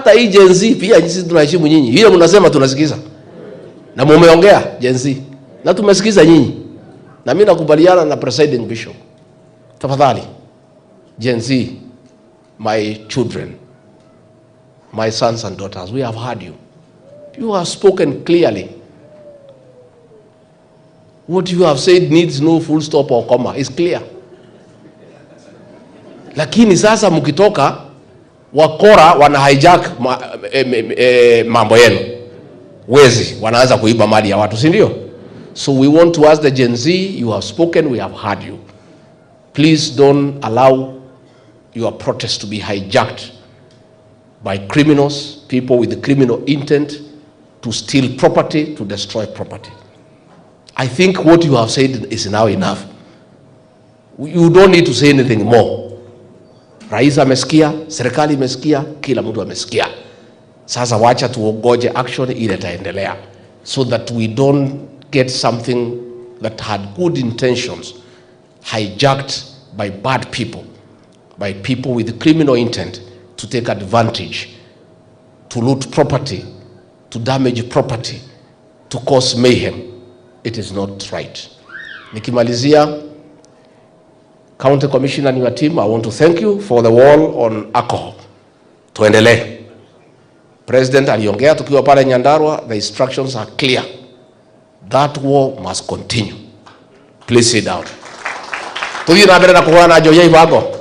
hata hii Gen Z pia sisi tunaheshimu nyinyi. Ile mnasema tunasikiza. Na mumeongea Gen Z. Na tumesikiza nyinyi. Na mimi nakubaliana na presiding bishop. Tafadhali Gen Z, my children, my sons and daughters, we have heard you. You have spoken clearly. What you have said needs no full stop or comma. It's clear. Lakini sasa mkitoka wakora wana hijack mambo yenu. Wezi wanaanza kuiba mali ya watu, si ndio? So we want to ask the Gen Z, you have spoken, we have heard you. Please don't allow your protest to be hijacked by criminals, people with criminal intent to steal property, to destroy property. I think what you have said is now enough. You don't need to say anything more. Rais amesikia, serikali imesikia, kila mtu amesikia. Sasa wacha tuongoje action ile itaendelea, so that we don't get something that had good intentions hijacked by bad people, by people with criminal intent to take advantage, to loot property, to damage property, to cause mayhem. It is not right. Nikimalizia, County Commissioner and your team, I want to thank you for the wall on alcohol. Tuendelee. President aliongea tukiwa pale Nyandarua, the instructions are clear. That war must continue. Please sit down. Tuyo na bere na kuhana joye ibako.